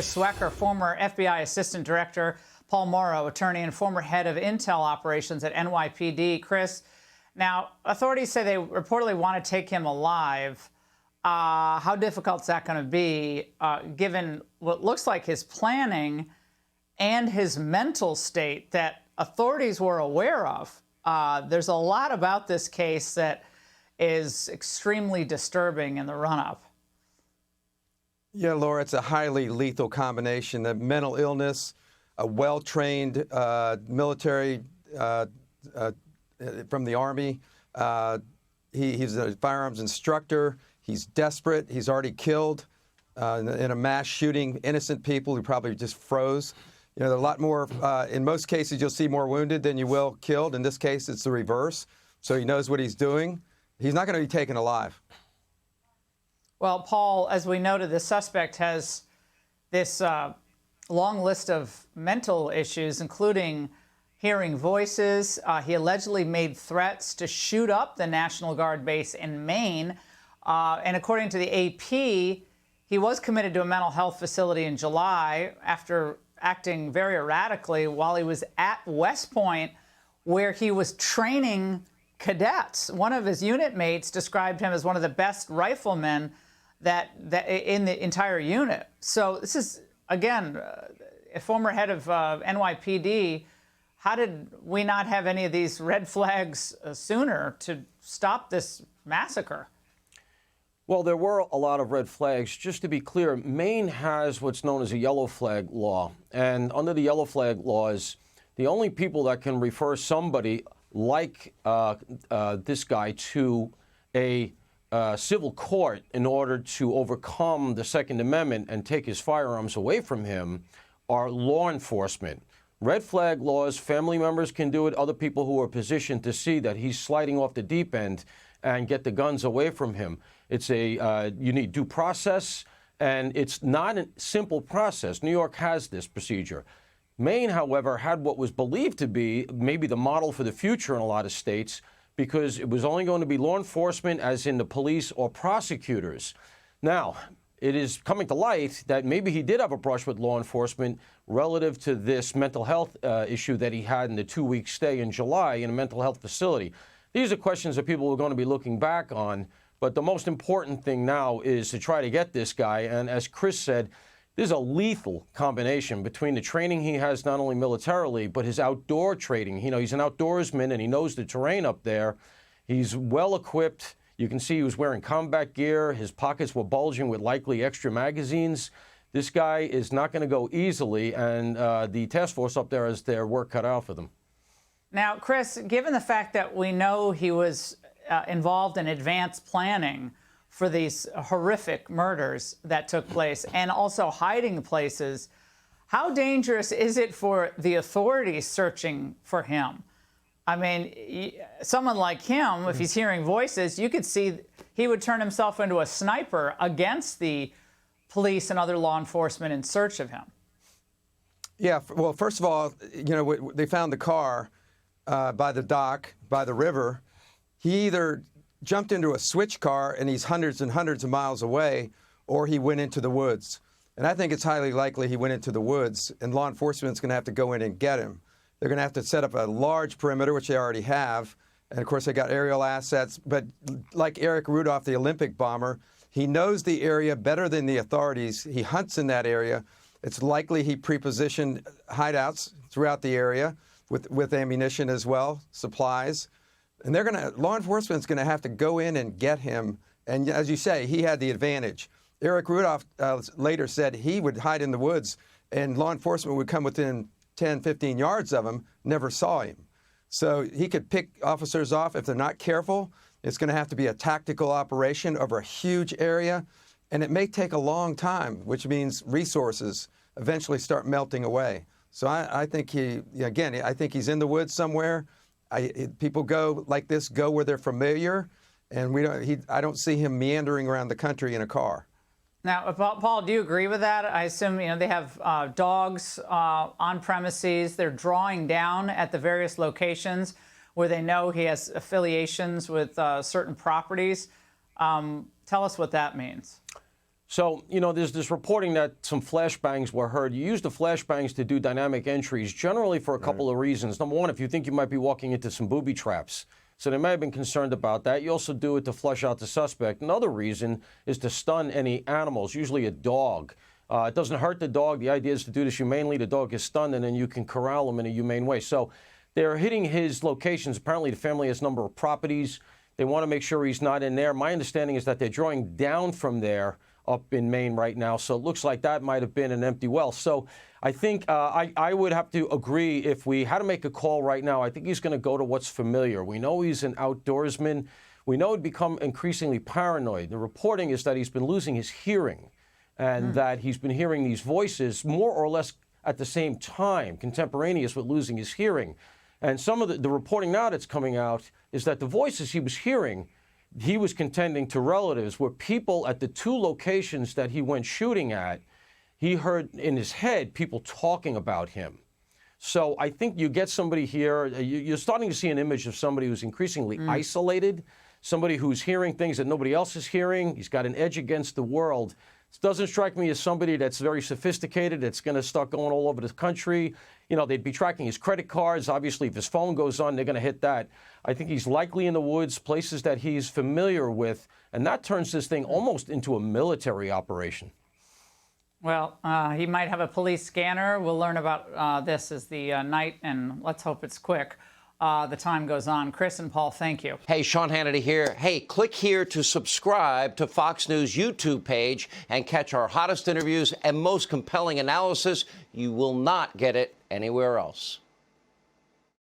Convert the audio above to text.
Swecker, former FBI Assistant Director, Paul Mauro, attorney and former head of intel operations at NYPD. Chris, now, authorities say they reportedly want to take him alive. How difficult is that going to be, given what looks like his planning and his mental state that authorities were aware of? There's a lot about this case that is extremely disturbing in the run-up. Yeah, Laura, it's a highly lethal combination of mental illness, a well-trained military from the Army. He's a firearms instructor. He's desperate. He's already killed in a mass shooting innocent people who probably just froze. You know, there are a lot more. In most cases, you'll see more wounded than you will killed. In this case, it's the reverse. So he knows what he's doing. He's not going to be taken alive. Well, Paul, as we noted, the suspect has this long list of mental issues, including hearing voices. He allegedly made threats to shoot up the National Guard base in Maine. And according to the AP, he was committed to a mental health facility in July after acting very erratically while he was at West Point, where he was training cadets. One of his unit mates described him as one of the best riflemen that in the entire unit. So this is, again, a former head of NYPD. How did we not have any of these red flags sooner to stop this massacre? Well, there were a lot of red flags. Just to be clear, Maine has what's known as a yellow flag law. And under the yellow flag laws, the only people that can refer somebody like this guy to a civil court in order to overcome the Second Amendment and take his firearms away from him are law enforcement. Red flag laws, family members can do it. Other people who are positioned to see that he's sliding off the deep end and get the guns away from him. It's you need due process, and it's not a simple process. New York has this procedure. Maine, however, had what was believed to be maybe the model for the future in a lot of states, because it was only going to be law enforcement, as in the police or prosecutors. Now, it is coming to light that maybe he did have a brush with law enforcement relative to this mental health issue that he had in the 2-week stay in July in a mental health facility. These are questions that people are going to be looking back on, but the most important thing now is to try to get this guy. And as Chris said, there's a lethal combination between the training he has, not only militarily, but his outdoor training. You know, he's an outdoorsman and he knows the terrain up there. He's well equipped. You can see he was wearing combat gear. His pockets were bulging with likely extra magazines. This guy is not going to go easily, and the task force up there has their work cut out for them. Now, Chris, given the fact that we know he was involved in advanced planning for these horrific murders that took place and also hiding places, how dangerous is it for the authorities searching for him? I mean, someone like him, if he's hearing voices, you could see he would turn himself into a sniper against the police and other law enforcement in search of him. Yeah, well, first of all, you know, they found the car by the dock, by the river. He either jumped into a switch car and he's hundreds and hundreds of miles away, or he went into the woods. And I think it's highly likely he went into the woods, and law enforcement's going to have to go in and get him. They're going to have to set up a large perimeter, which they already have. And, of course, they got aerial assets. But like Eric Rudolph, the Olympic bomber, he knows the area better than the authorities. He hunts in that area. It's likely he prepositioned hideouts throughout the area with ammunition as well, supplies. And law enforcement's going to have to go in and get him. And as you say, he had the advantage. Eric Rudolph later said he would hide in the woods and law enforcement would come within 10, 15 yards of him, never saw him. So he could pick officers off if they're not careful. It's going to have to be a tactical operation over a huge area. And it may take a long time, which means resources eventually start melting away. So I think I think he's in the woods somewhere. People go like this, go where they're familiar, and I don't see him meandering around the country in a car. Now, Paul, do you agree with that? I assume, you know, they have dogs on premises. They're drawing down at the various locations where they know he has affiliations with certain properties. Tell us what that means. So, you know, there's this reporting that some flashbangs were heard. You use the flashbangs to do dynamic entries, generally for a couple of reasons. Number one, if you think you might be walking into some booby traps. So they may have been concerned about that. You also do it to flush out the suspect. Another reason is to stun any animals, usually a dog. It doesn't hurt the dog. The idea is to do this humanely. The dog is stunned, and then you can corral him in a humane way. So they're hitting his locations. Apparently, the family has a number of properties. They want to make sure he's not in there. My understanding is that they're drawing down from there up in Maine right now. So it looks like that might have been an empty well. So I think I would have to agree, if we had to make a call right now, I think he's going to go to what's familiar. We know he's an outdoorsman. We know he'd become increasingly paranoid. The reporting is that he's been losing his hearing, and that he's been hearing these voices more or less at the same time, contemporaneous with losing his hearing. And some of the reporting now that's coming out is that the voices he was hearing, he was contending to relatives, were people at the two locations that he went shooting at. He heard in his head people talking about him. So I think you get somebody here, you're starting to see an image of somebody who's increasingly isolated, somebody who's hearing things that nobody else is hearing. He's got an edge against the world. This doesn't strike me as somebody that's very sophisticated, that's going to start going all over the country. You know, they'd be tracking his credit cards. Obviously, if his phone goes on, they're going to hit that. I think he's likely in the woods, places that he's familiar with, and that turns this thing almost into a military operation. Well, he might have a police scanner. We'll learn about this as the night, and let's hope it's quick. The time goes on. Chris and Paul, thank you. Hey, Sean Hannity here. Hey, click here to subscribe to Fox News YouTube page and catch our hottest interviews and most compelling analysis. You will not get it anywhere else.